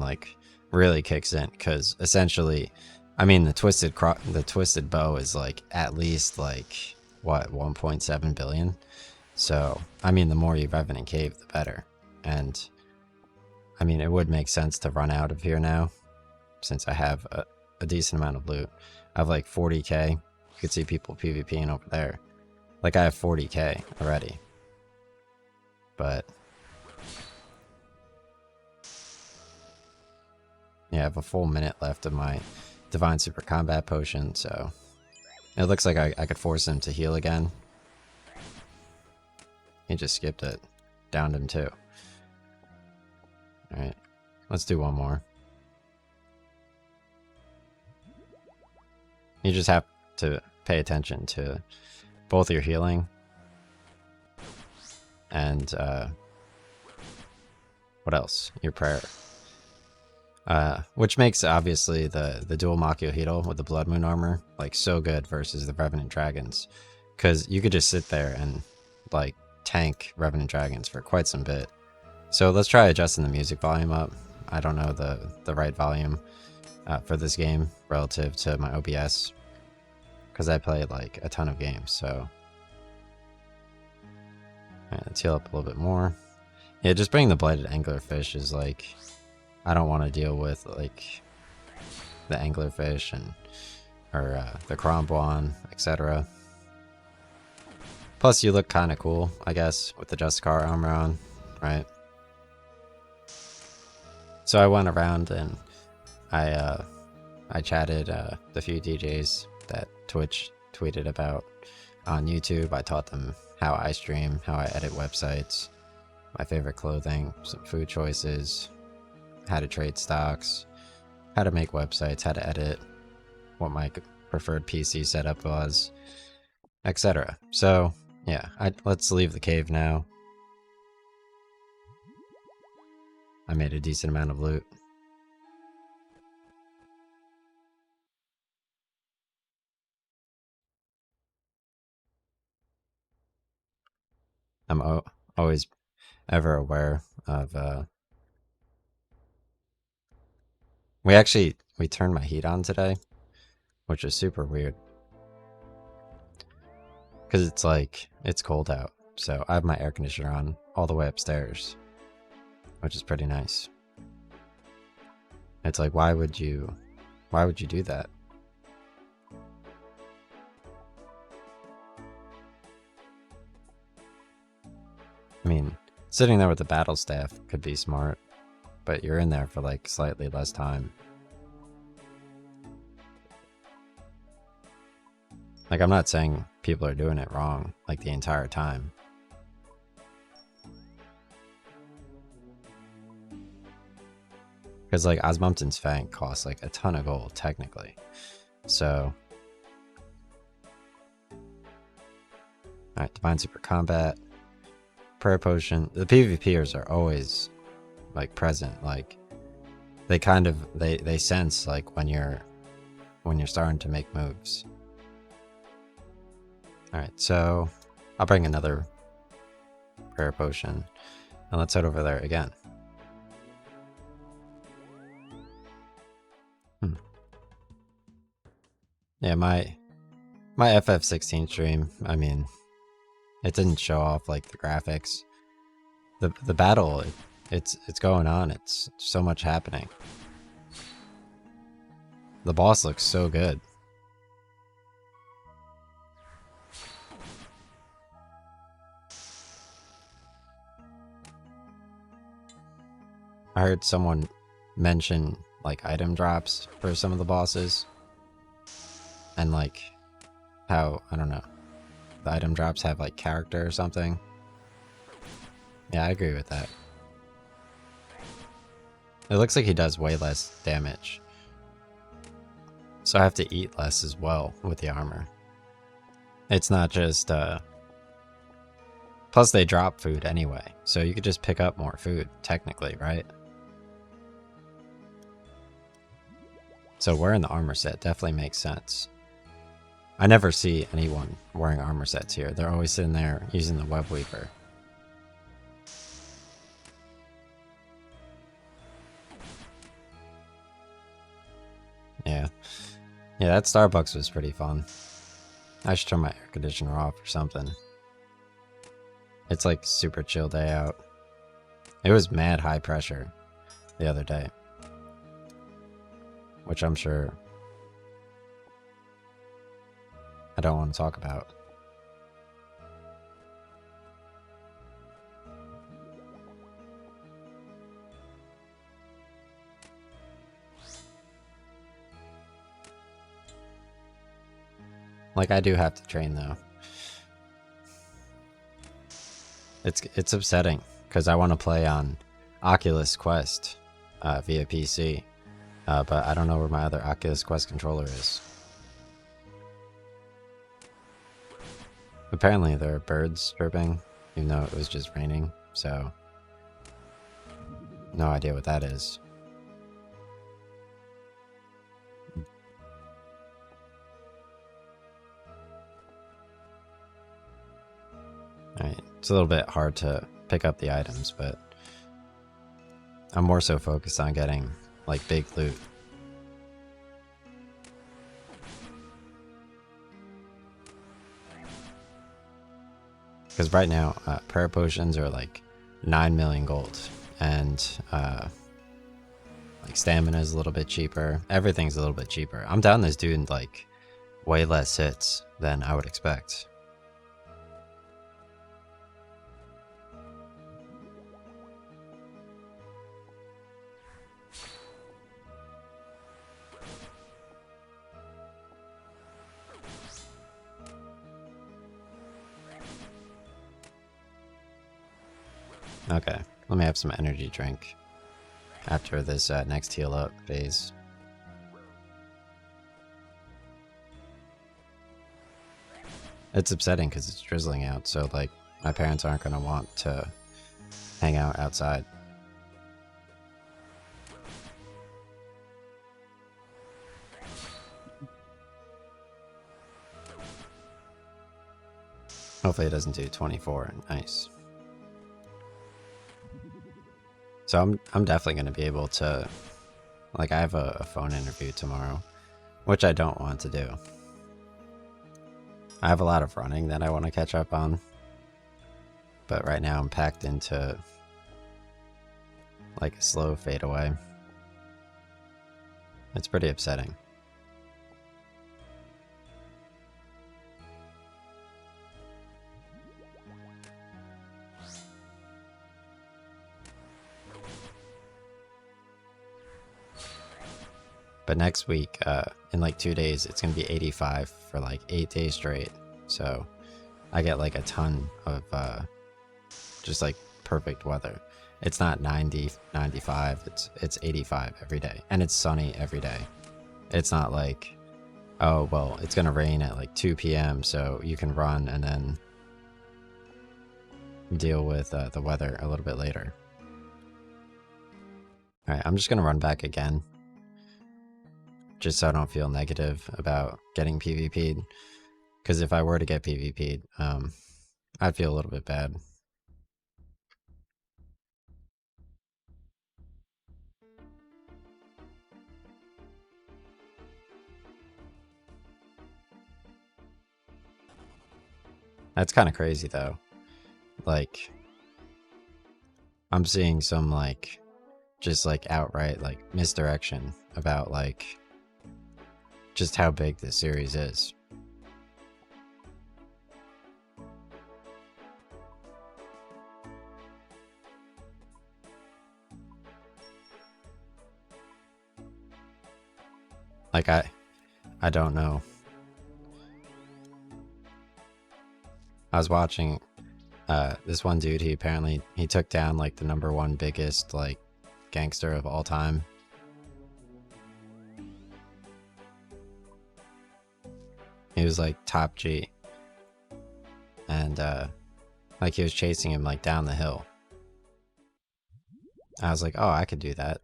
like really kicks in, because essentially, I mean, the twisted bow is like at least like what 1.7 billion. So I mean, the more you Revenant Cave, the better. And I mean, it would make sense to run out of here now, since I have a decent amount of loot. I have like 40k. You could see people PvPing over there. Like I have 40k already. But yeah, I have a full minute left of my Divine Super Combat Potion, so it looks like I could force him to heal again. He just skipped it. Downed him too. Alright, let's do one more. You just have to pay attention to both your healing and what else? Your prayer. Which makes obviously the dual Machio Heedle with the Blood Moon armor like so good versus the Revenant Dragons, because you could just sit there and like tank Revenant Dragons for quite some bit. So let's try adjusting the music volume up. I don't know the right volume for this game relative to my OBS, because I play like a ton of games. So alright, let's heal up a little bit more. Yeah, just bringing the Blighted Anglerfish is like, I don't want to deal with like the Anglerfish and or the Krombuan, etc. Plus, you look kind of cool, I guess, with the Justicar armor on, right? So I went around and I chatted the few DJs that Twitch tweeted about on YouTube. I taught them how I stream, how I edit websites, my favorite clothing, some food choices, how to trade stocks, how to make websites, how to edit, what my preferred PC setup was, etc. So yeah, let's leave the cave now. I made a decent amount of loot. I'm always ever aware of we turned my heat on today, which is super weird, because it's like it's cold out, so I have my air conditioner on all the way upstairs, which is pretty nice. It's like, why would you do that? I mean, sitting there with the battle staff could be smart, but you're in there for like slightly less time. Like, I'm not saying people are doing it wrong like the entire time. Because like Osmumten's Fang costs like a ton of gold technically. So alright, Divine Super Combat, Prayer Potion. The PvPers are always like present, like they kind of they sense like when you're starting to make moves. Alright, so I'll bring another Prayer Potion and let's head over there again. Yeah, my FF16 stream, I mean, it didn't show off like the graphics. The battle, it's going on. It's so much happening. The boss looks so good. I heard someone mention like item drops for some of the bosses. And like how, I don't know, the item drops have like character or something. Yeah, I agree with that. It looks like he does way less damage. So I have to eat less as well with the armor. It's not just, plus they drop food anyway. So you could just pick up more food, technically, right? So wearing the armor set definitely makes sense. I never see anyone wearing armor sets here. They're always sitting there using the Web Weaver. Yeah. Yeah, that Starbucks was pretty fun. I should turn my air conditioner off or something. It's like super chill day out. It was mad high pressure the other day, which I'm sure I don't want to talk about. Like, I do have to train though. It's upsetting because I want to play on Oculus Quest via PC, but I don't know where my other Oculus Quest controller is. Apparently there are birds chirping, even though it was just raining, so no idea what that is. Alright, it's a little bit hard to pick up the items, but I'm more so focused on getting, like, big loot. Because right now, prayer potions are like 9 million gold, and like stamina is a little bit cheaper. Everything's a little bit cheaper. I'm down this dude like way less hits than I would expect. Okay, let me have some energy drink after this next heal up phase. It's upsetting because it's drizzling out, so like my parents aren't going to want to hang out outside. Hopefully it doesn't do 24. Nice. So I'm definitely going to be able to, like, I have a phone interview tomorrow, which I don't want to do. I have a lot of running that I want to catch up on, but right now I'm packed into like a slow fade away. It's pretty upsetting. But next week, in like 2 days, it's going to be 85 for like 8 days straight. So I get like a ton of just like perfect weather. It's not 90, 95, it's 85 every day. And it's sunny every day. It's not like, oh, well, it's going to rain at like 2 p.m. so you can run and then deal with the weather a little bit later. Alright, I'm just going to run back again, just so I don't feel negative about getting PvP'd. Because if I were to get PvP'd, I'd feel a little bit bad. That's kind of crazy though. Like, I'm seeing some like, just like outright like misdirection about like, just how big this series is. Like, I don't know. I was watching this one dude, he took down like the #1 biggest like gangster of all time. He was like top G. And like he was chasing him like down the hill. I was like, oh, I could do that.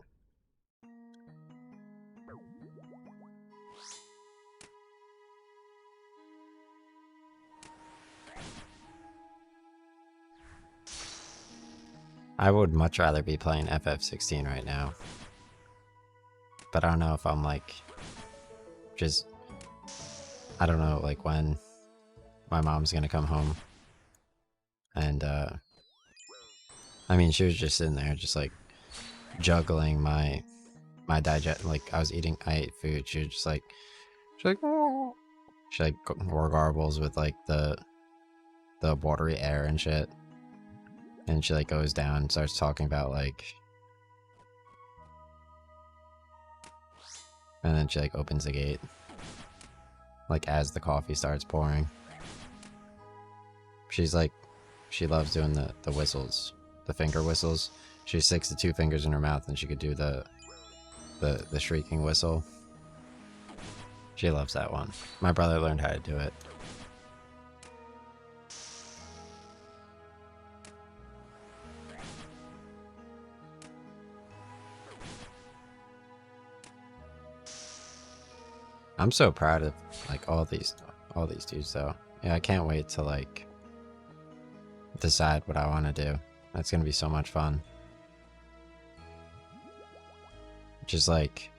I would much rather be playing FF16 right now. But I don't know if I'm like just, I don't know, like when my mom's gonna come home. And, I mean, she was just sitting there, just like juggling my digest. Like I ate food. She was just like, she's like, "Oh." She like garbles with like the watery air and shit. And she like goes down and starts talking about like, and then she like opens the gate, like as the coffee starts pouring. She's like, she loves doing the whistles, the finger whistles. She sticks the 2 fingers in her mouth and she could do the shrieking whistle. She loves that one. My brother learned how to do it. I'm so proud of like all these dudes though. Yeah, I can't wait to like decide what I want to do. That's gonna be so much fun. Just like,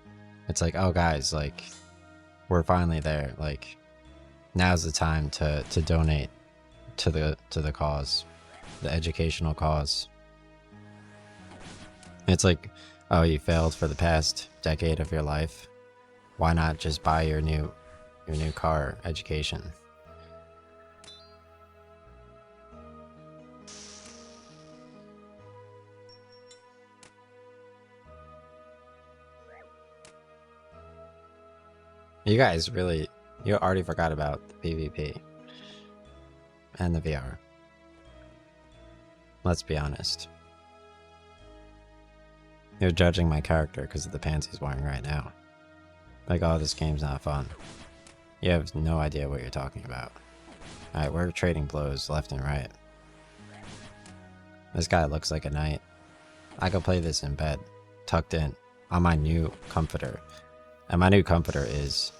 it's like, oh guys, like we're finally there. Like now's the time to donate to the cause, the educational cause. It's like, oh, you failed for the past decade of your life. Why not just buy your new car education? You guys really, you already forgot about the PvP and the VR. Let's be honest. You're judging my character because of the pants he's wearing right now. Like, oh, this game's not fun. You have no idea what you're talking about. Alright, we're trading blows left and right. This guy looks like a knight. I could play this in bed, tucked in, on my new comforter. And my new comforter is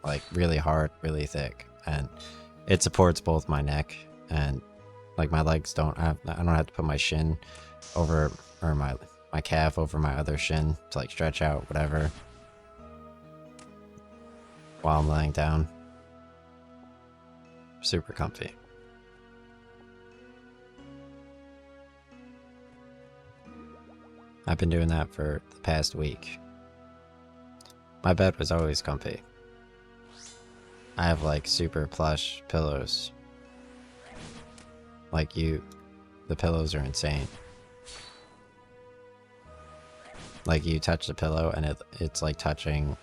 like really hard, really thick, and it supports both my neck and like my legs don't have, I don't have to put my shin over, or my calf over my other shin to like stretch out, whatever, while I'm laying down. Super comfy. I've been doing that for the past week. My bed was always comfy. I have like super plush pillows. Like the pillows are insane. Like you touch the pillow and it's like touching,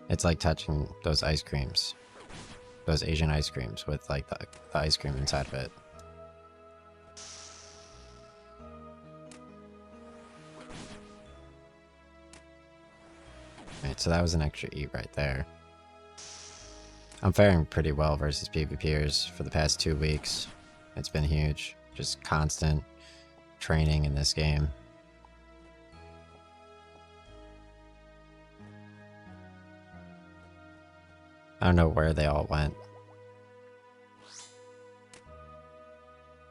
it's like touching those ice creams, those Asian ice creams with like the ice cream inside of it. Right, so that was an extra eat right there. I'm faring pretty well versus PvPers for the past 2 weeks. It's been huge. Just constant training in this game. I don't know where they all went.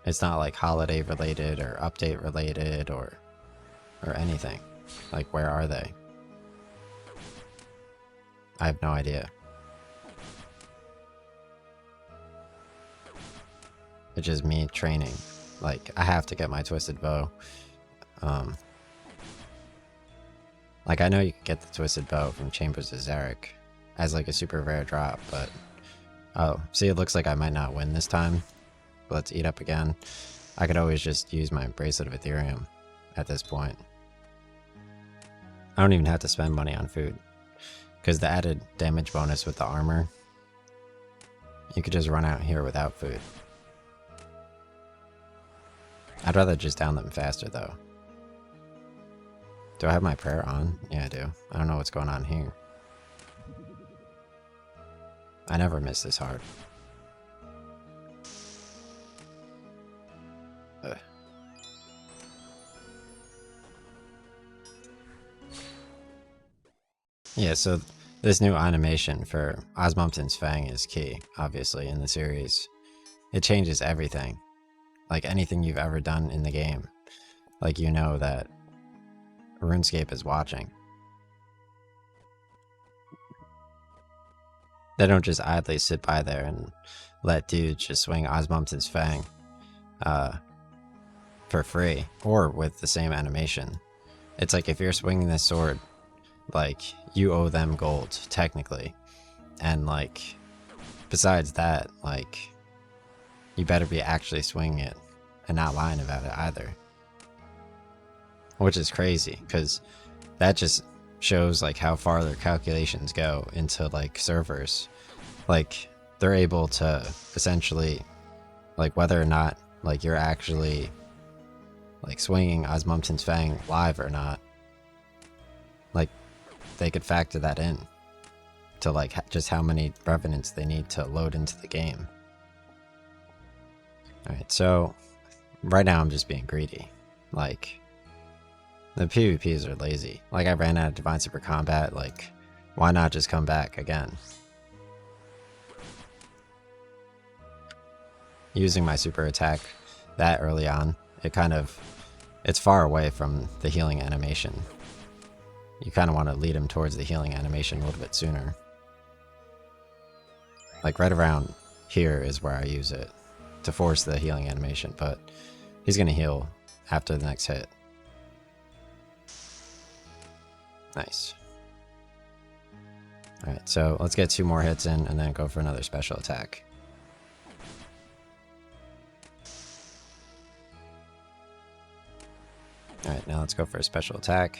It's not like holiday related or update related or anything. Like, where are they? I have no idea. It's just me training. Like, I have to get my twisted bow. Like, I know you can get the twisted bow from Chambers of Zarek as like a super rare drop, but oh, see, it looks like I might not win this time. Let's eat up again. I could always just use my Bracelet of Ethereum at this point. I don't even have to spend money on food, because the added damage bonus with the armor, you could just run out here without food. I'd rather just down them faster though. Do I have my prayer on? Yeah, I do. I don't know what's going on here. I never miss this hard. Ugh. Yeah, so this new animation for Osmumten's Fang is key, obviously, in the series. It changes everything. Like anything you've ever done in the game. Like, you know that RuneScape is watching. They don't just idly sit by there and let dudes just swing Osmumten's Fang for free or with the same animation. It's like if you're swinging this sword, like you owe them gold technically, and like besides that, like you better be actually swinging it and not lying about it either, which is crazy because that just shows like how far their calculations go into like servers. Like they're able to essentially, like whether or not like you're actually like swinging Osmumten's Fang live or not, like they could factor that in to like just how many revenants they need to load into the game. Alright, so right now I'm just being greedy. Like the PvPs are lazy. Like I ran out of Divine Super Combat, like why not just come back again? Using my super attack that early on, it's far away from the healing animation. You kind of want to lead him towards the healing animation a little bit sooner. Like right around here is where I use it to force the healing animation, but he's going to heal after the next hit. Nice. Alright, so let's get 2 more hits in and then go for another special attack. Alright, now let's go for a special attack.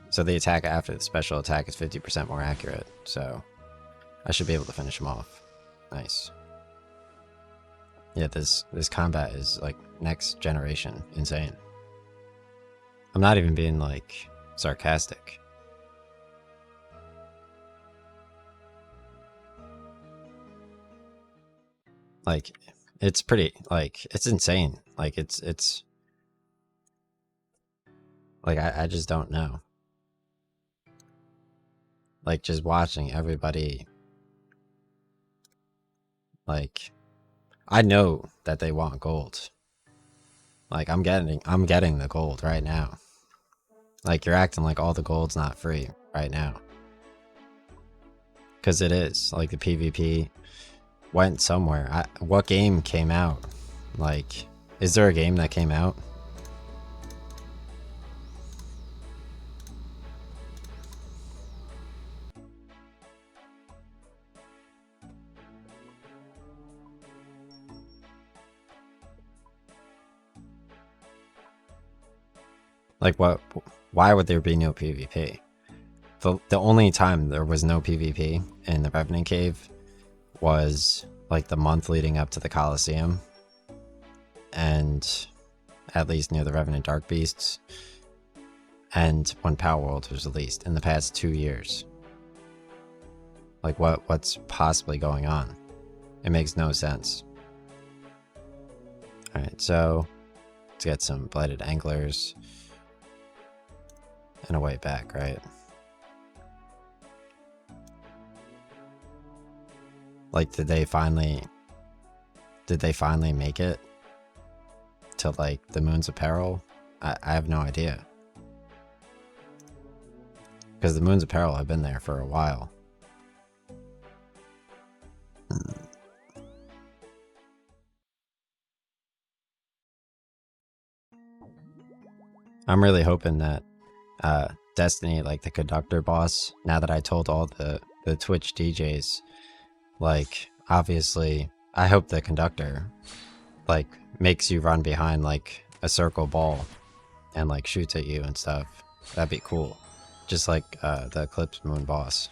So the attack after the special attack is 50% more accurate, so I should be able to finish him off. Nice. Yeah, this combat is like next generation insane. I'm not even being like sarcastic. Like it's pretty, like it's insane. Like it's like I just don't know. Like just watching everybody, like I know that they want gold. Like I'm getting the gold right now. Like you're acting like all the gold's not free right now. Cause it is. Like the PvP went somewhere. What game came out? Like, is there a game that came out? Like what? Why would there be no PvP? The only time there was no PvP in the Revenant Cave was like the month leading up to the Colosseum, and at least near the Revenant Dark Beasts, and when Power World was released in the past 2 years. Like what's possibly going on? It makes no sense. Alright, so let's get some Blighted Anglers and a way back, right? Like did they finally make it to like the Moons of Peril? I have no idea. Because the Moons of Peril have been there for a while. I'm really hoping that Destiny, like the conductor boss, now that I told all the Twitch DJs, like obviously I hope the conductor like makes you run behind like a circle ball and like shoots at you and stuff. That'd be cool. Just like the Eclipse Moon boss.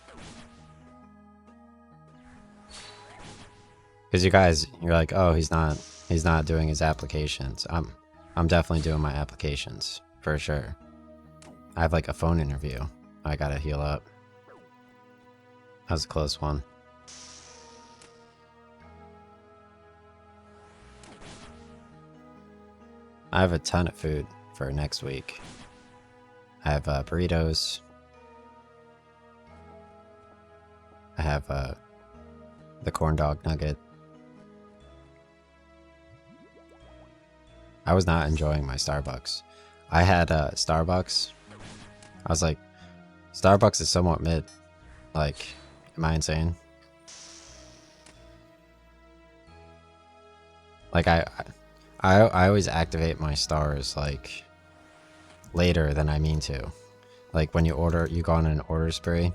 Because you guys, you're like, oh, he's not doing his applications. I'm definitely doing my applications for sure. I have like a phone interview. I gotta heal up. That was a close one. I have a ton of food for next week. I have burritos. I have the corn dog nugget. I was not enjoying my Starbucks. I had Starbucks. I was like, Starbucks is somewhat mid. Like, am I insane? Like I always activate my stars like later than I mean to. Like when you go on an order spree.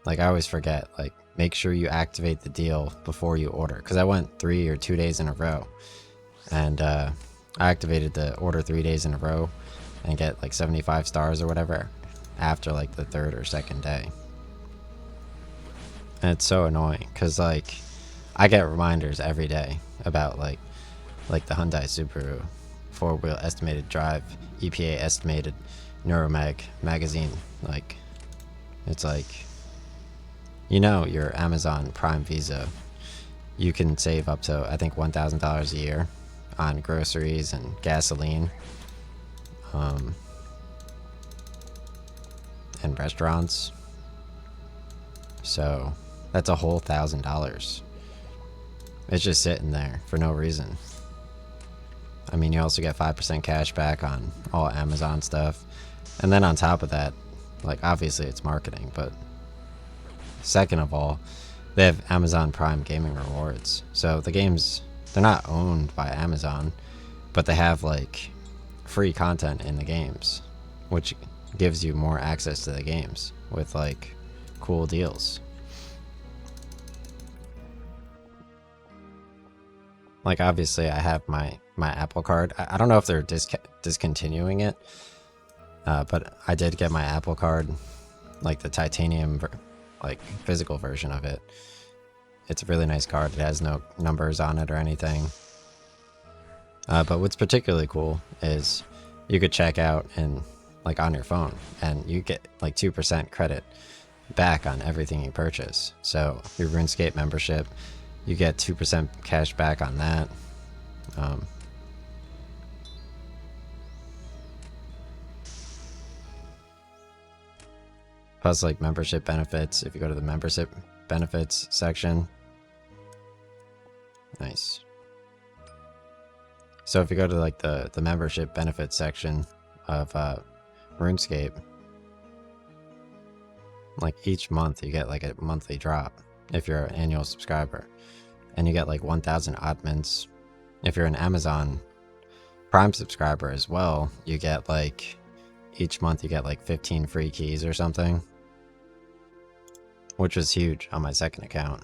Like I always forget. Like make sure you activate the deal before you order. Because I went 3 or 2 days in a row, and I activated the order 3 days in a row, and get like 75 stars or whatever after like the third or second day. And it's so annoying because like I get reminders every day about like the Hyundai Subaru 4-wheel estimated drive, EPA estimated Neuromag magazine. Like it's like, you know, your Amazon Prime Visa, you can save up to I think $1,000 a year on groceries and gasoline, and restaurants. So that's a whole $1,000. It's just sitting there for no reason. I mean, you also get 5% cash back on all Amazon stuff. And then on top of that, like obviously it's marketing, but second of all, they have Amazon Prime gaming rewards. So the games, they're not owned by Amazon, but they have like free content in the games, which gives you more access to the games with like cool deals. Like obviously I have my Apple card. I don't know if they're discontinuing it, but I did get my Apple card, like the titanium like physical version of it. It's a really nice card. It has no numbers on it or anything. But what's particularly cool is you could check out and like on your phone, and you get like 2% credit back on everything you purchase. So your RuneScape membership, you get 2% cash back on that. Plus like membership benefits, if you go to the membership benefits section. Nice. So if you go to like the membership benefits section of RuneScape, like each month you get like a monthly drop if you're an annual subscriber, and you get like 1,000 oddments. If you're an Amazon Prime subscriber as well, you get like each month you get like 15 free keys or something, which was huge on my second account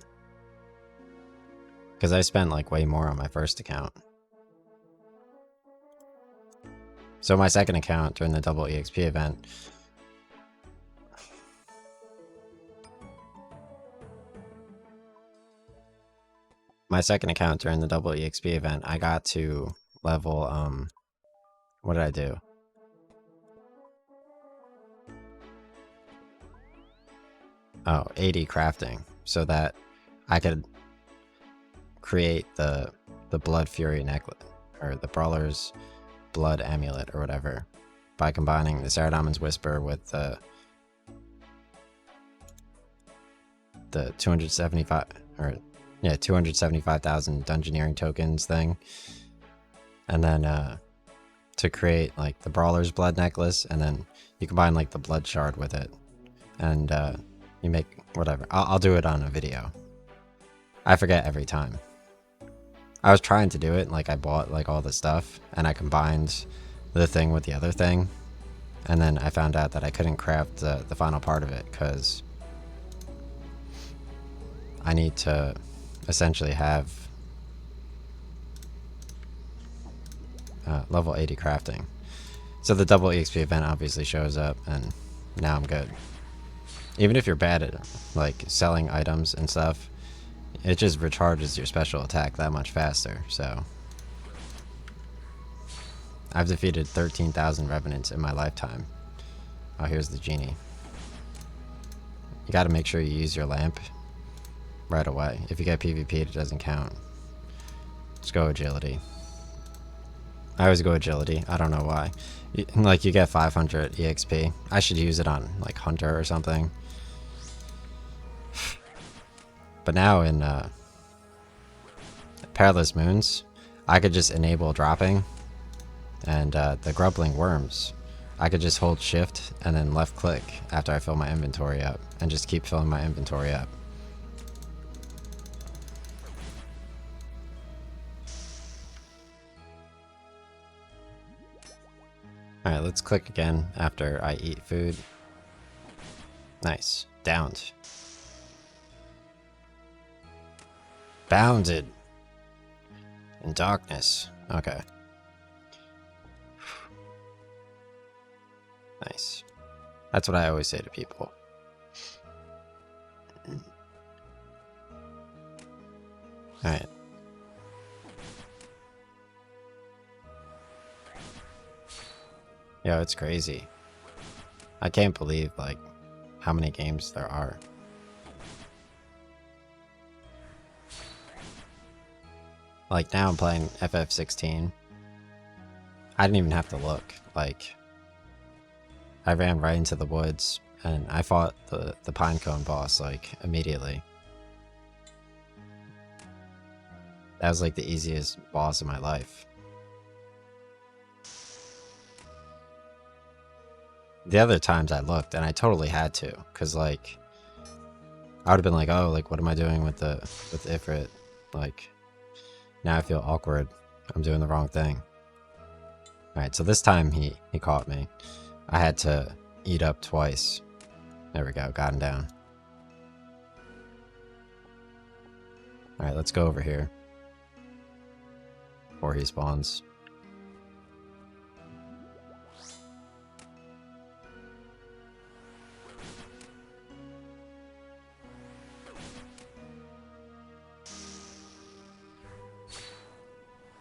because I spent like way more on my first account. So my second account during the double EXP event, I got to level, what did I do? Oh, 80 crafting, so that I could create the Blood Fury necklace, or the Brawler's Blood Amulet or whatever, by combining the Saradomin's Whisper with the 275 or yeah 275,000 Dungeoneering tokens thing, and then to create like the Brawler's Blood necklace, and then you combine like the Blood Shard with it, and you make whatever. I'll do it on a video. I forget every time. I was trying to do it, like I bought like all the stuff and I combined the thing with the other thing, and then I found out that I couldn't craft the final part of it because I need to essentially have level 80 crafting. So the double EXP event obviously shows up, and now I'm good. Even if you're bad at like selling items and stuff, it just recharges your special attack that much faster. So I've defeated 13,000 revenants in my lifetime. Oh, here's the genie. You gotta make sure you use your lamp right away. If you get PvP, it doesn't count. Just go agility. I always go agility. I don't know why. Like you get 500 EXP. I should use it on like Hunter or something. But now in Perilous Moons, I could just enable dropping, And the grubbling worms, I could just hold shift and then left click after I fill my inventory up and just keep filling my inventory up. Alright, let's click again after I eat food. Nice. Downed. Bounded. In darkness. Okay. Nice. That's what I always say to people. Alright. Yo, it's crazy. I can't believe, like, how many games there are. Like, now I'm playing FF16. I didn't even have to look. Like, I ran right into the woods, and I fought the Pinecone boss, like, immediately. That was, like, the easiest boss in my life. The other times I looked, and I totally had to, because, like, I would have been like, oh, like, what am I doing with Ifrit? Like, now I feel awkward. I'm doing the wrong thing. Alright, so this time he caught me. I had to eat up twice. There we go, got him down. Alright, let's go over here. Before he spawns.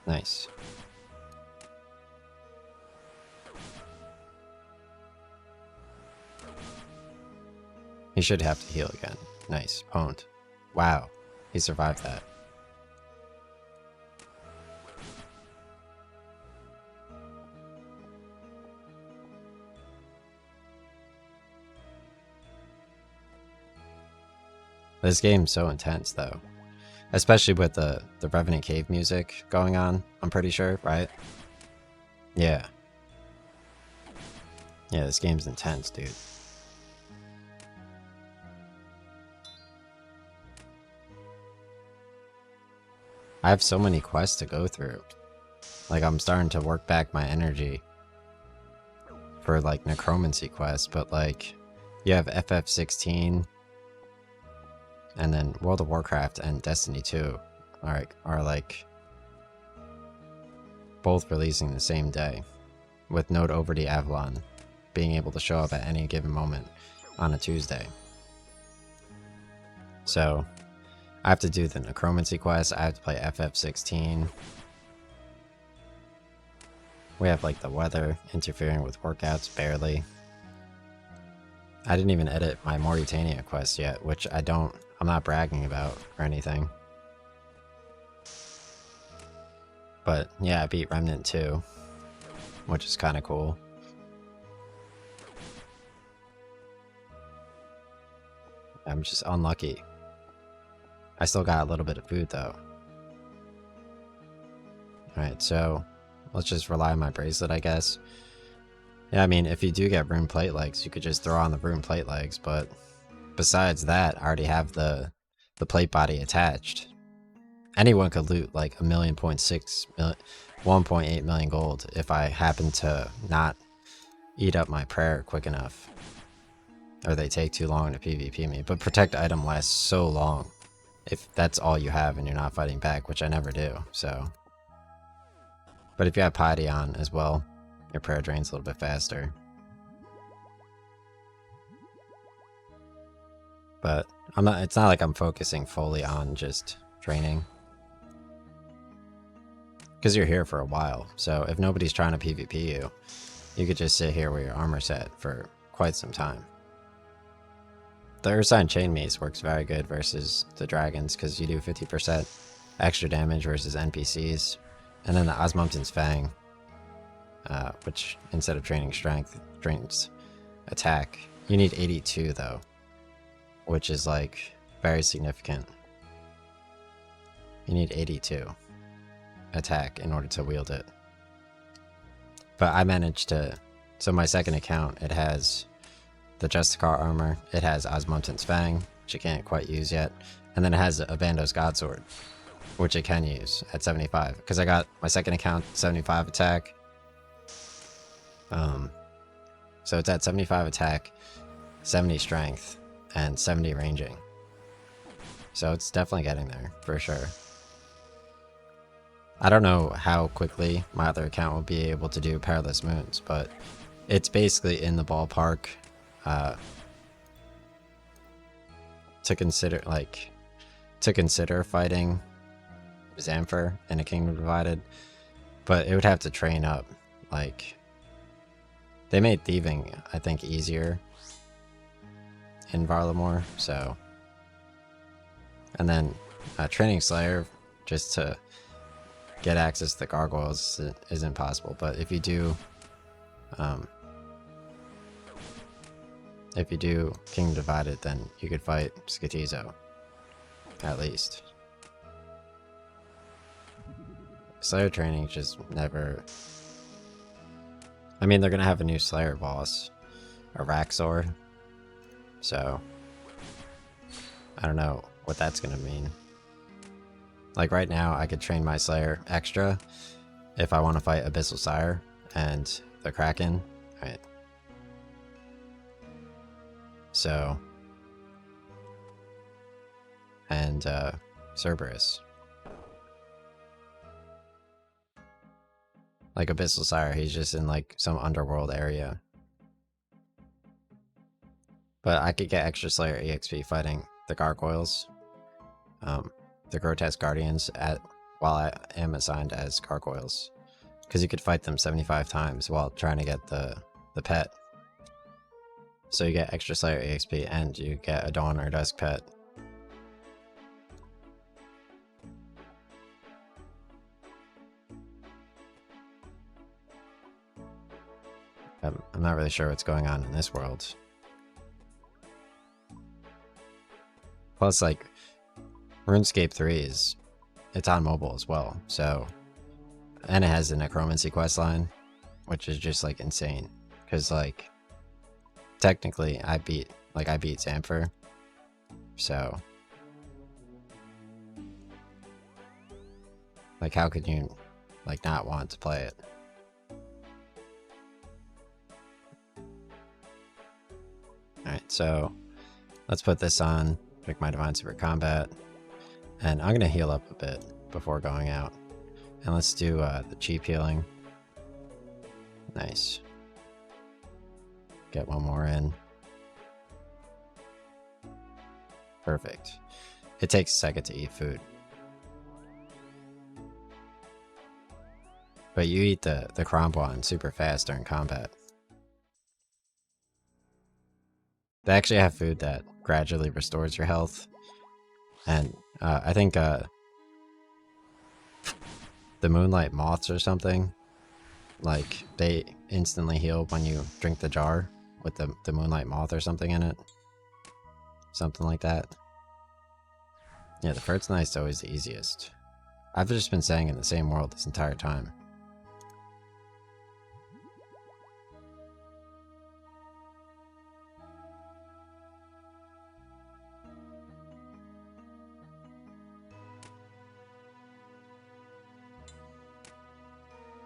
Nice. He should have to heal again. Nice. Pwned. Wow. He survived that. This game's so intense, though. Especially with the Revenant Cave music going on, I'm pretty sure, right? Yeah. Yeah, this game's intense, dude. I have so many quests to go through. Like, I'm starting to work back my energy for, like, necromancy quests, but, like, you have FF16, and then World of Warcraft and Destiny 2 are like, both releasing the same day, with Node over the Avalon being able to show up at any given moment on a Tuesday. So, I have to do the necromancy quest, I have to play FF16. We have, like, the weather interfering with workouts barely. I didn't even edit my Mauritania quest yet, which I'm not bragging about or anything. But yeah, I beat Remnant 2, which is kind of cool. I'm just unlucky. I still got a little bit of food though. Alright, so let's just rely on my bracelet, I guess. Yeah, I mean, if you do get rune plate legs, you could just throw on the rune plate legs, but besides that, I already have the plate body attached. Anyone could loot like 1.8 million gold if I happen to not eat up my prayer quick enough. Or they take too long to PvP me. But protect item lasts so long if that's all you have and you're not fighting back, which I never do, so. But if you have piety on as well, your prayer drains a little bit faster. But it's not like I'm focusing fully on just training. Because you're here for a while, so if nobody's trying to PvP you, you could just sit here with your armor set for quite some time. The Ursine Chain Mace works very good versus the dragons because you do 50% extra damage versus NPCs. And then the Osmumten's Fang, which instead of draining strength, drains attack. You need 82 though, which is like very significant. You need 82 attack in order to wield it. But I managed to... So my second account, it has the Justiciar armor, it has Osmoten's Fang, which it can't quite use yet, and then it has a Bando's Godsword, which it can use at 75. Because I got my second account 75 attack. So it's at 75 attack, 70 strength, and 70 ranging. So it's definitely getting there, for sure. I don't know how quickly my other account will be able to do Perilous Moons, but it's basically in the ballpark to consider fighting Xanfer in a Kingdom Divided, but it would have to train up. Like, they made thieving, I think, easier in Varlamore, so... And then training Slayer just to get access to the gargoyles isn't possible. But if you do Kingdom Divided, then you could fight Skatizo, at least. Slayer training just never... I mean, they're gonna have a new Slayer boss, a Raxor, so I don't know what that's gonna mean. Like right now, I could train my Slayer extra if I want to fight Abyssal Sire and the Kraken, right? So, and Cerberus. Like Abyssal Sire, he's just in like some underworld area. But I could get extra Slayer EXP fighting the Gargoyles, the Grotesque Guardians, while I am assigned as Gargoyles. Because you could fight them 75 times while trying to get the pet. So you get extra Slayer EXP and you get a Dawn or Dusk pet. I'm not really sure what's going on in this world. Plus, like, RuneScape 3 it's on mobile as well, so... And it has the Necromancy questline, which is just, like, insane. Because, like, technically, I beat Xanfer, so... Like, how could you, like, not want to play it? Alright, so let's put this on, pick my Divine Super Combat, and I'm going to heal up a bit before going out. And let's do the cheap healing. Nice. Get one more in. Perfect. It takes a second to eat food. But you eat the Krombuan super fast during combat. They actually have food that gradually restores your health. And I think the Moonlight Moths or something, like, they instantly heal when you drink the jar with the Moonlight Moth or something in it. Something like that. Yeah, the First Night's always the easiest. I've just been saying in the same world this entire time.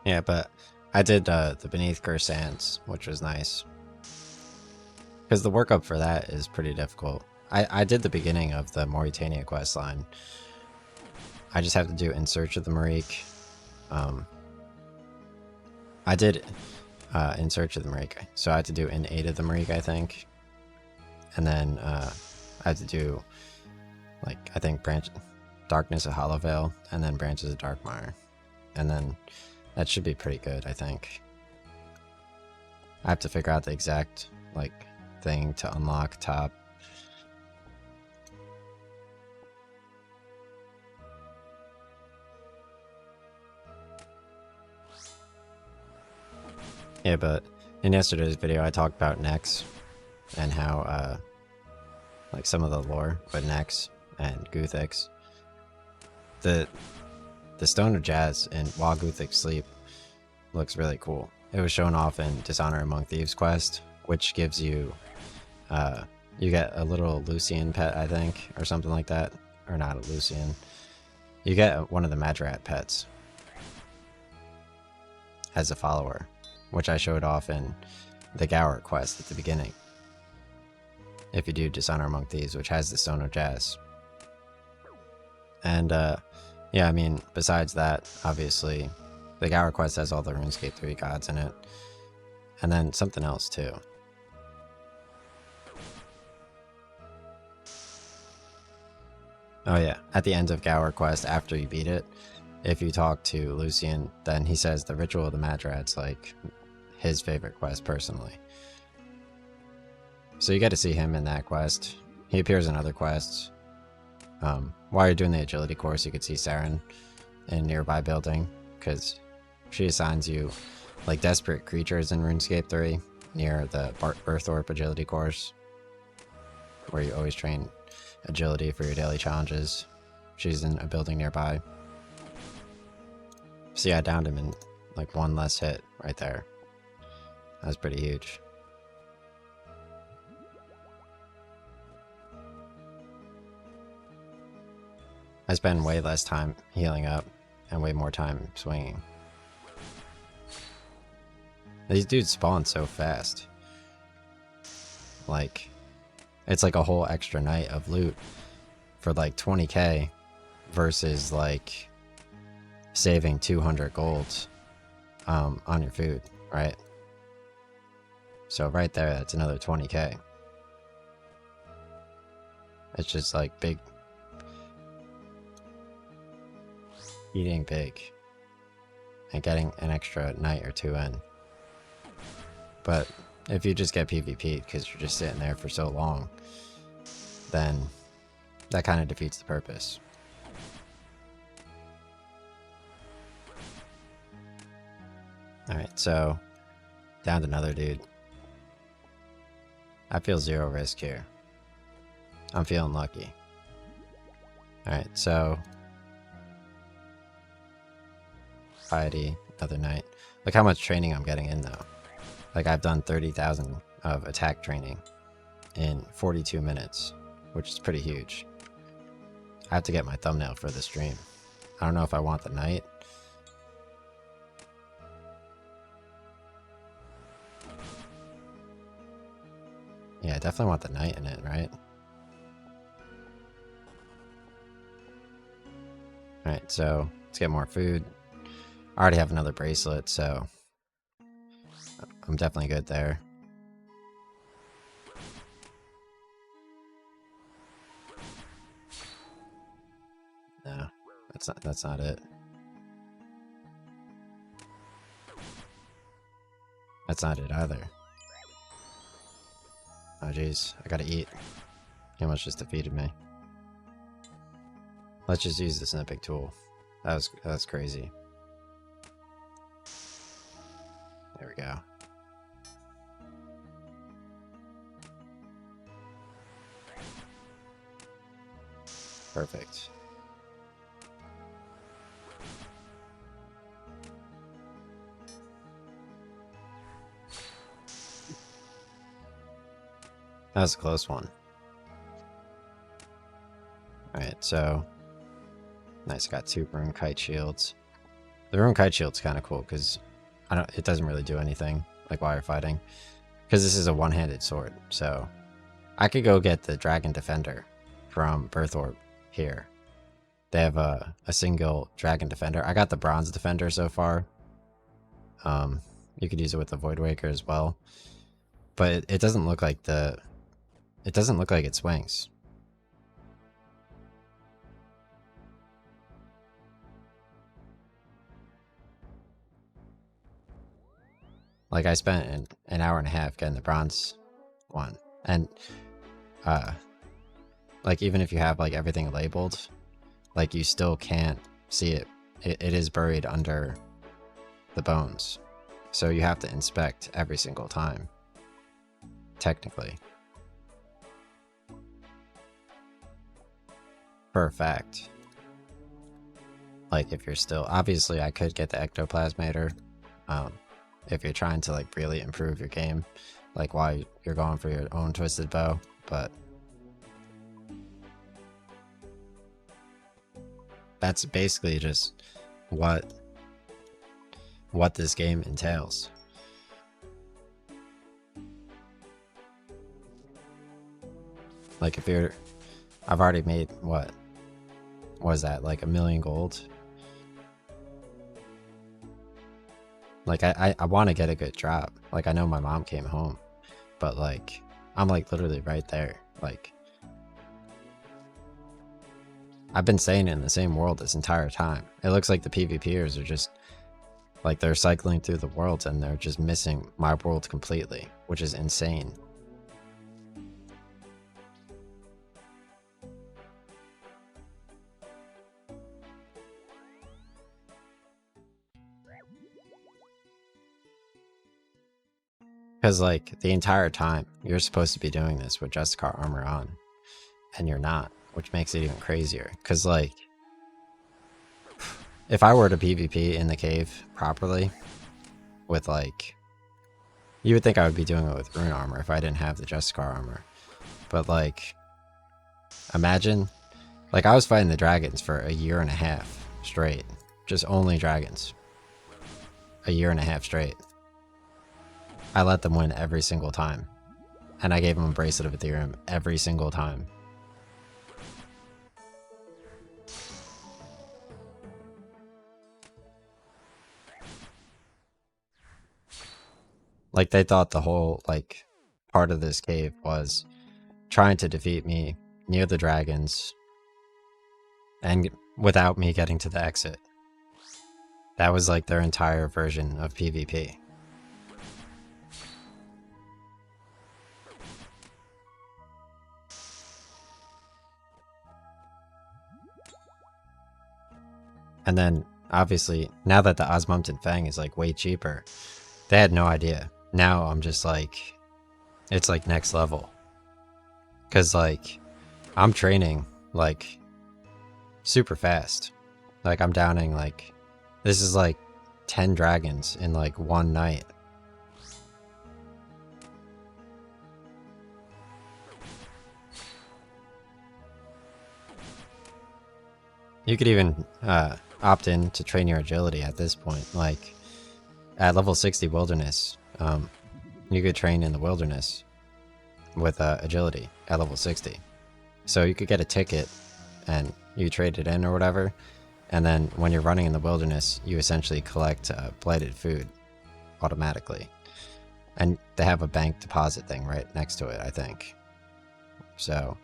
Yeah, but I did the Beneath Cursed Sands, which was nice. Because the workup for that is pretty difficult. I did the beginning of the Mauritania questline. I just have to do In Search of the Marique. I did In Search of the Marique, so I had to do In Aid of the Marique, I think. And then I had to do, like, I think Darkness of Hollowvale, and then Branches of Darkmire. And then that should be pretty good, I think. I have to figure out the exact, like, thing to unlock top. Yeah, but in yesterday's video I talked about Nex and how, like, some of the lore with Nex and Guthix. The Stone of Jazz in While Guthix Sleep looks really cool. it was shown off in Dishonor Among Thieves quest, which gives you, you get a little Lucian pet, I think, or something like that. Or not a Lucian. You get one of the Madrat pets as a follower, which I showed off in the Gower quest at the beginning. If you do Dishonor Among Thieves, which has the Stone of Jazz. And, yeah, I mean, besides that, obviously, the Gower quest has all the RuneScape 3 gods in it. And then something else, too. Oh yeah, at the end of Gower quest, after you beat it, if you talk to Lucian, then he says the Ritual of the Madrat's like his favorite quest personally. So you get to see him in that quest. He appears in other quests. While you're doing the agility course, you could see Saren in a nearby building, because she assigns you like desperate creatures in RuneScape 3 near the Birthorpe agility course, where you always train agility for your daily challenges. She's in a building nearby. See, I downed him in like one less hit right there. That was pretty huge. I spend way less time healing up and way more time swinging. These dudes spawn so fast. Like, it's like a whole extra night of loot for like 20k versus like saving 200 golds on your food, right? So right there, that's another 20k. It's just like big, eating big and getting an extra night or two in. But if you just get PvP'd because you're just sitting there for so long, then that kind of defeats the purpose. Alright, so downed another dude. I feel zero risk here. I'm feeling lucky. Alright, so piety, another night. Look how much training I'm getting in though. Like I've done 30,000 of attack training in 42 minutes, which is pretty huge. I have to get my thumbnail for the stream. I don't know if I want the night. Yeah, I definitely want the night in it, right? Alright, so let's get more food. I already have another bracelet, so I'm definitely good there. No, that's not it. That's not it either. Oh jeez, I gotta eat. He almost just defeated me. Let's just use this Epic tool. That was crazy. There we go. Perfect. That was a close one. Alright, so nice, got 2 rune kite shields. The rune kite shield's kind of cool because it doesn't really do anything like while you're fighting, because this is a one-handed sword. So I could go get the Dragon Defender from Birthorpe here. They have a single Dragon Defender. I got the Bronze Defender so far. You could use it with the Voidwaker as well, but it doesn't look like it swings. Like I spent an hour and a half getting the bronze one, and like even if you have like everything labeled, like you still can't see it. It is buried under the bones, so you have to inspect every single time, technically. For a fact. Like if you're still, obviously I could get the ectoplasmator, if you're trying to like really improve your game, like while you're going for your own twisted bow. But that's basically just what this game entails. Like if you're, I've already made, what was that, like 1 million gold? Like I want to get a good drop. Like I know my mom came home, but like I'm like literally right there. Like I've been staying in the same world this entire time. It looks like the PvPers are just like they're cycling through the worlds and they're just missing my world completely, which is insane. Because like the entire time you're supposed to be doing this with Justiciar armor on, and you're not, which makes it even crazier. Because like if I were to PvP in the cave properly with like, you would think I would be doing it with rune armor if I didn't have the Justiciar armor. But like, imagine, like I was fighting the dragons for 1.5 years straight, just only dragons. 1.5 years straight. I let them win every single time. And I gave them a Bracelet of Ethereum every single time. Like they thought the whole like part of this cave was trying to defeat me near the dragons and without me getting to the exit. That was like their entire version of PvP. And then, obviously, now that the Osmountain Fang is like way cheaper, they had no idea. Now I'm just like, it's like next level. Because like, I'm training like super fast. Like I'm downing like, this is like 10 dragons in like one night. You could even opt in to train your agility at this point. Like at level 60 wilderness, you could train in the wilderness with agility at level 60. So you could get a ticket and you trade it in or whatever. And then when you're running in the wilderness, you essentially collect blighted food automatically. And they have a bank deposit thing right next to it, I think. So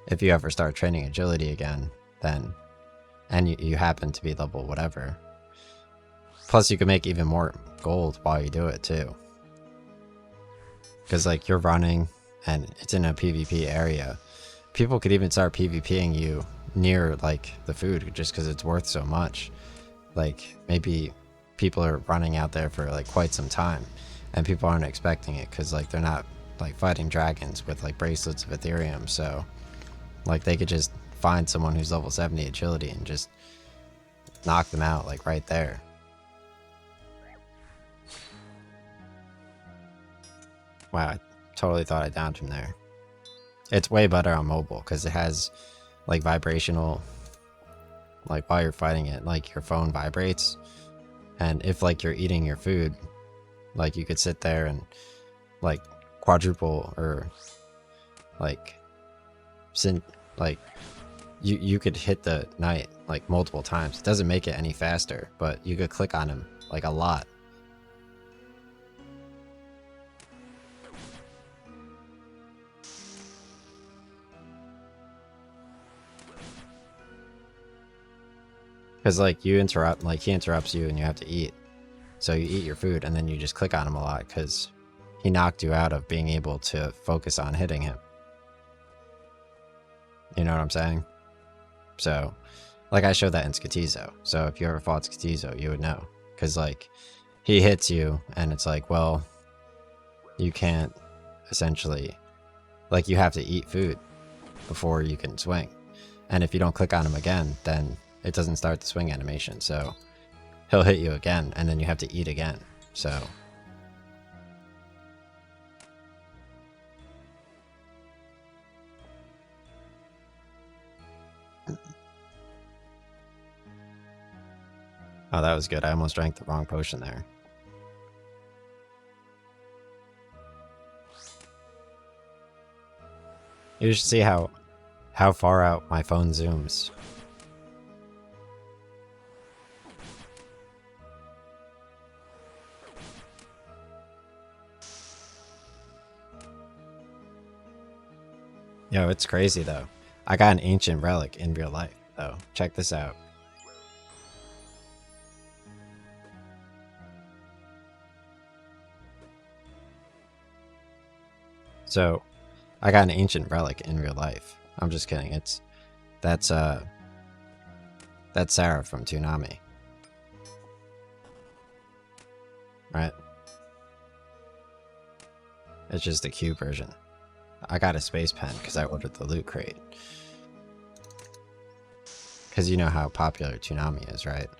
if you ever start training agility again, then, and you happen to be level whatever, plus you can make even more gold while you do it too. Because like you're running and it's in a PvP area. People could even start PvPing you near like the food just because it's worth so much. Like maybe people are running out there for like quite some time and people aren't expecting it because like they're not like fighting dragons with like bracelets of Ethereum. So like they could just find someone who's level 70 agility and just knock them out like right there. Wow, I totally thought I downed him there. It's way better on mobile because it has like vibrational, like while you're fighting it, like your phone vibrates. And if like you're eating your food, like you could sit there and like quadruple or like you could hit the knight like multiple times. It doesn't make it any faster, but you could click on him like a lot. Because like you interrupt, like he interrupts you and you have to eat. So you eat your food and then you just click on him a lot because he knocked you out of being able to focus on hitting him. You know what I'm saying? So like I showed that in Skatizo. So if you ever fought Skatizo, you would know. Because like he hits you and it's like, well, you can't essentially, like you have to eat food before you can swing. And if you don't click on him again, then it doesn't start the swing animation. So he'll hit you again and then you have to eat again. So Oh, that was good. I almost drank the wrong potion there. You should see how far out my phone zooms. Yo, it's crazy though. I got an ancient relic in real life though. Check this out. So, I got an ancient relic in real life. I'm just kidding. That's Sarah from Toonami. Right? It's just a cube version. I got a space pen because I ordered the loot crate. Because you know how popular Toonami is, right?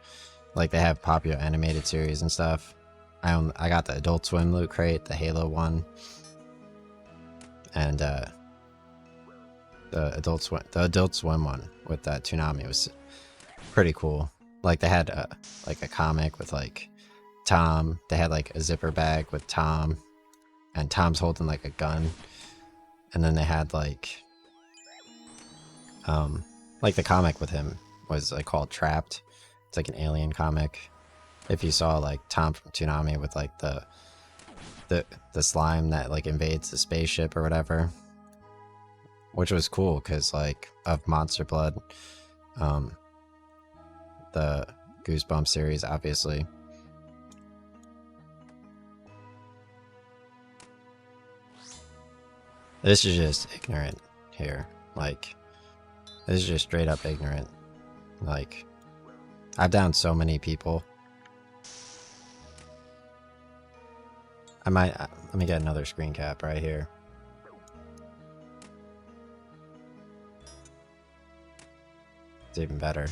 Like they have popular animated series and stuff. I got the Adult Swim loot crate, the Halo one, and the Adult Swim one with that Toonami was pretty cool. Like they had like a comic with like Tom. They had like a zipper bag with Tom, and Tom's holding like a gun. And then they had like the comic with him was like called Trapped. It's like an alien comic. If you saw like Tom from Toonami with like the slime that like invades the spaceship or whatever, which was cool because like of Monster Blood, the Goosebumps series, obviously. This is just ignorant here. Like, this is just straight up ignorant. Like, I've downed so many people. I might, let me get another screen cap right here. It's even better.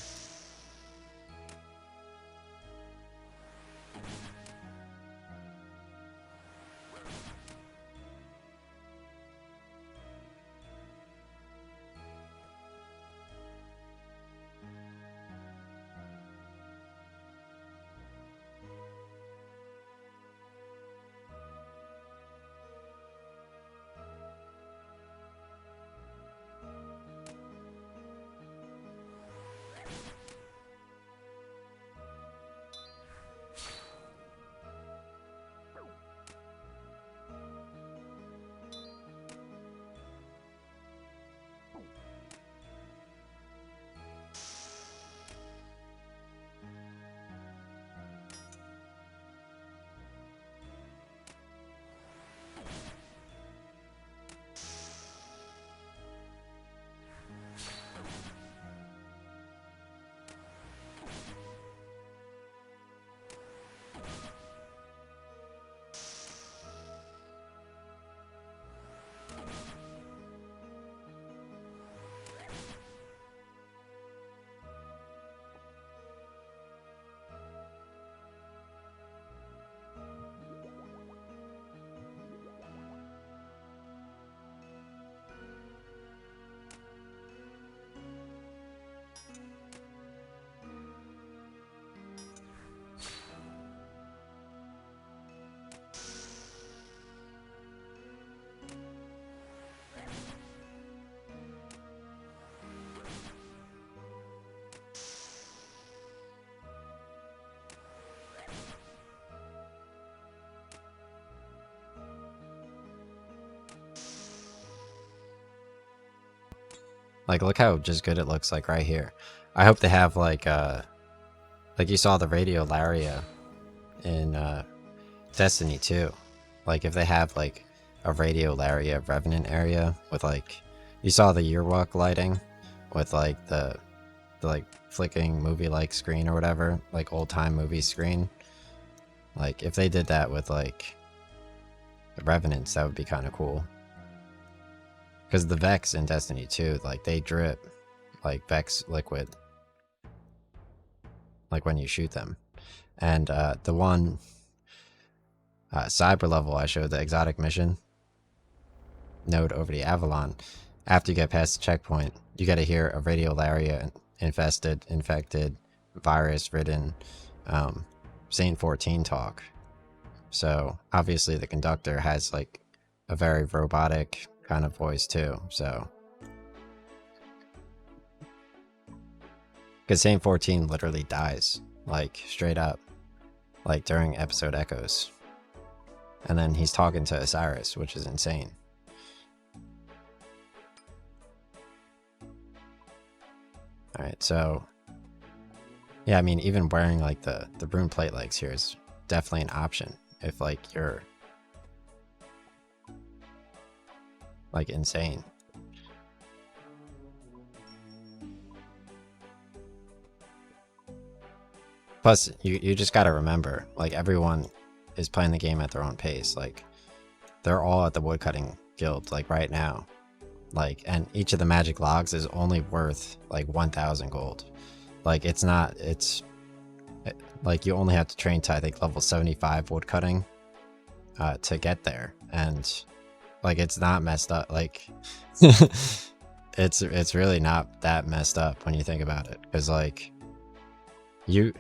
Like, look how just good it looks like right here. I hope they have like you saw the Radiolaria in Destiny 2. Like if they have like a Radiolaria Revenant area with like, you saw the yearwalk lighting with like the like flicking movie like screen or whatever, like old time movie screen. Like if they did that with like the Revenants, that would be kind of cool. Because the Vex in Destiny 2, like they drip like Vex liquid, like when you shoot them. And the one cyber level I showed, the exotic mission node over the Avalon, after you get past the checkpoint, you gotta hear a Radiolaria infested, infected, virus ridden, Saint 14 talk. So obviously the conductor has like a very robotic kind of voice too. So because Saint 14 literally dies, like straight up, like during episode echoes. And then he's talking to OSRS, which is insane. Alright, so yeah, I mean, even wearing like the rune plate legs here is definitely an option if like you're like insane. Plus, you just gotta remember, like everyone is playing the game at their own pace. Like they're all at the woodcutting guild like right now. Like, and each of the magic logs is only worth like 1,000 gold. Like it's not, it's like you only have to train to I think level 75 woodcutting to get there, and like it's not messed up. Like it's really not that messed up when you think about it, because like you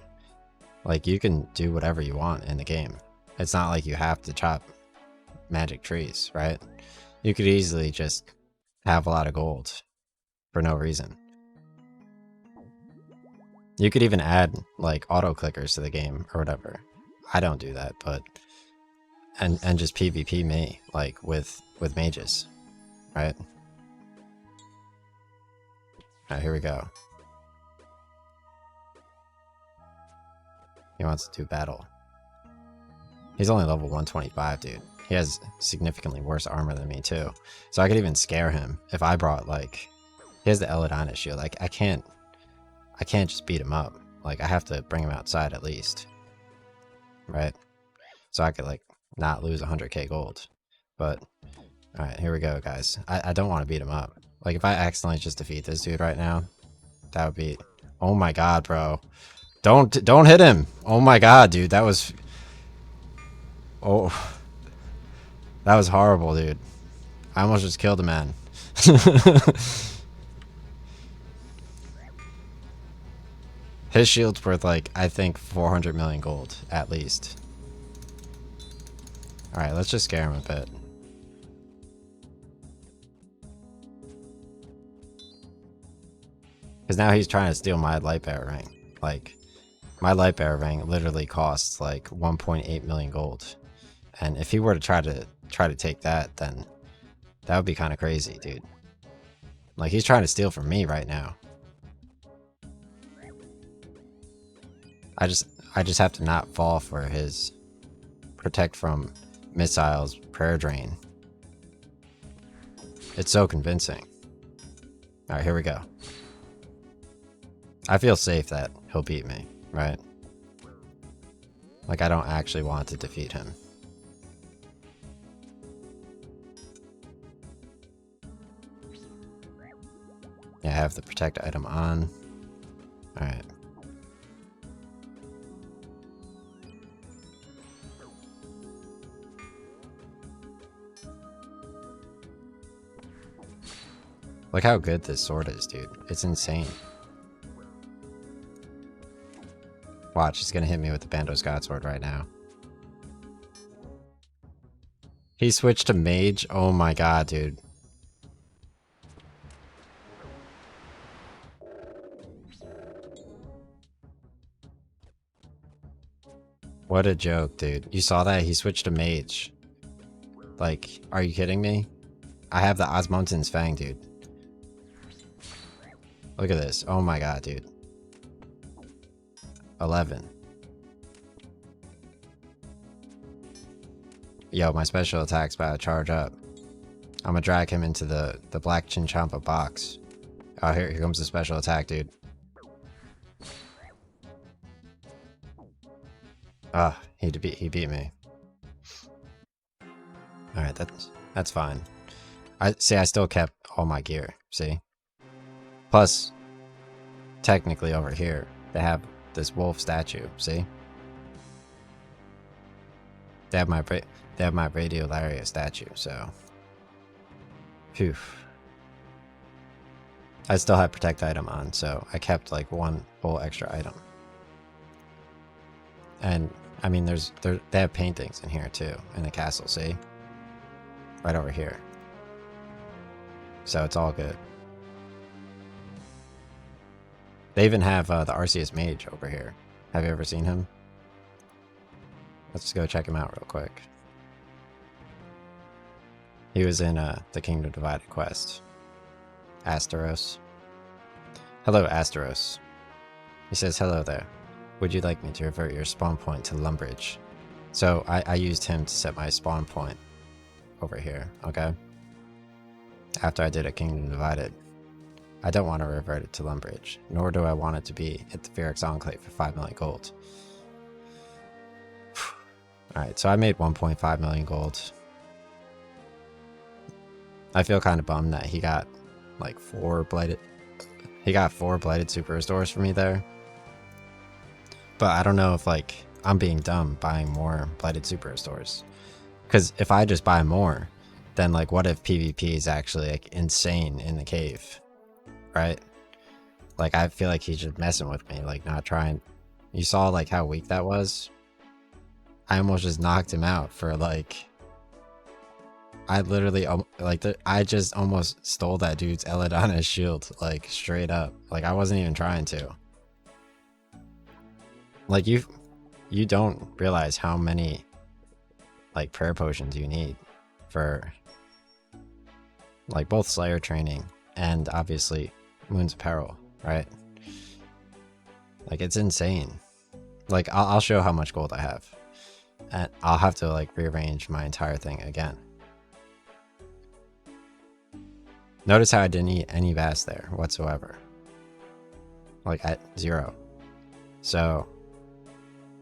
can do whatever you want in the game. It's not like you have to chop magic trees, right? You could easily just have a lot of gold for no reason. You could even add like auto clickers to the game or whatever. I don't do that, but and just PvP me like with mages, right? Alright, here we go. He wants to do battle. He's only level 125, dude. He has significantly worse armor than me too. So I could even scare him if I brought like, he has the Eladina shield. Like I can't just beat him up. Like I have to bring him outside at least, right? So I could like not lose 100k gold. But all right, here we go, guys. I don't want to beat him up. Like if I accidentally just defeat this dude right now, that would be, oh my god, bro. Don't hit him. Oh my god, dude. That was, oh, that was horrible, dude. I almost just killed a man. His shield's worth like, I think 400 million gold, at least. Alright, let's just scare him a bit. Because now he's trying to steal my light bearer ring. Like, my light bearer ring literally costs like 1.8 million gold. And if he were to try to take that, then that would be kind of crazy, dude. Like, he's trying to steal from me right now. I just have to not fall for his protect from missiles prayer drain. It's so convincing. Alright, here we go. I feel safe that he'll beat me, right? Like I don't actually want to defeat him. Yeah, I have the protect item on. Alright. Look how good this sword is, dude. It's insane. Watch, he's gonna hit me with the Bando Scott sword right now. He switched to mage? Oh my god, dude. What a joke, dude. You saw that? He switched to mage. Like, are you kidding me? I have the Osmonton's Fang, dude. Look at this. Oh my god, dude. 11. Yo, my special attack's about to charge up. I'm gonna drag him into the black Chinchampa box. Oh, here comes the special attack, dude. Ah, he beat me. Alright, that's fine. I still kept all my gear, see? Plus, technically over here, they have this wolf statue, see? They have my Radiolaria statue, so. Phew. I still have protect item on, so I kept like one whole extra item. And I mean, they have paintings in here too, in the castle, see? Right over here. So it's all good. They even have the Arceus Mage over here. Have you ever seen him? Let's just go check him out real quick. He was in the Kingdom Divided quest. Asteros. Hello, Asteros. He says, hello there. Would you like me to revert your spawn point to Lumbridge? So I used him to set my spawn point over here, okay? After I did a Kingdom Divided. I don't want to revert it to Lumbridge, nor do I want it to be at the Fearix Enclave for 5 million gold. Alright, so I made 1.5 million gold. I feel kind of bummed that he got like 4 blighted. He got 4 blighted super restores for me there. But I don't know if like I'm being dumb buying more blighted super restores. Because if I just buy more, then like what if PvP is actually like insane in the cave? Right? Like I feel like he's just messing with me, like not trying. You saw like how weak that was? I almost just knocked him out for like, I literally like I just almost stole that dude's Eladana's shield, like straight up. Like I wasn't even trying to. Like you don't realize how many like prayer potions you need for like both Slayer training and obviously Moon's Apparel, right? Like it's insane. Like I'll show how much gold I have, and I'll have to like rearrange my entire thing again. Notice how I didn't eat any VAS there whatsoever. Like at 0. So,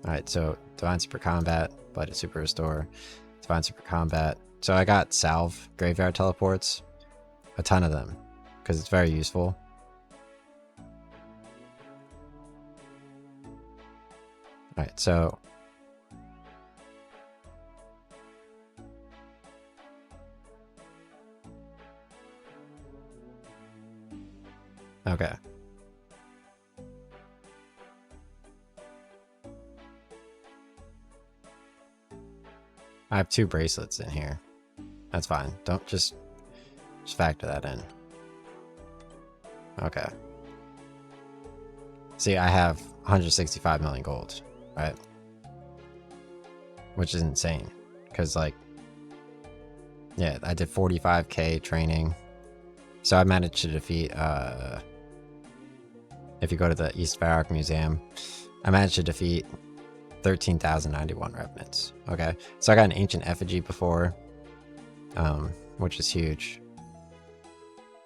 alright, so Divine Super Combat, Blighted Super Restore, Divine Super Combat. So I got Salve Graveyard Teleports, a ton of them, because it's very useful. Alright, so okay. I have 2 bracelets in here. That's fine. Don't just factor that in. Okay. See, I have 165 million gold, right? Which is insane. Because, like, yeah, I did 45k training. So I managed to defeat, if you go to the East Varrock Museum, I managed to defeat 13,091 revenants. Okay, so I got an Ancient Effigy before, which is huge.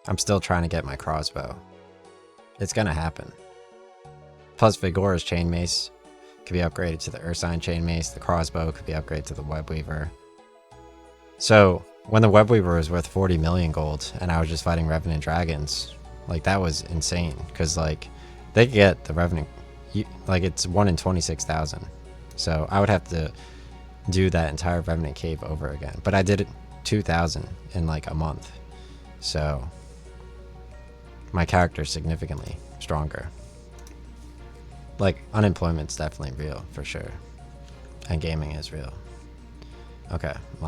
I'm still trying to get my crossbow. It's gonna happen. Plus Vigora's Chain Mace could be upgraded to the Ursine Chain Mace. The crossbow could be upgraded to the Webweaver. So when the Webweaver was worth 40 million gold and I was just fighting Revenant Dragons, like that was insane. Because like they could get the Revenant, like it's 1 in 26,000. So I would have to do that entire Revenant Cave over again. But I did it 2,000 in like a month. So my character's significantly stronger. Like unemployment's definitely real for sure. And gaming is real. Okay.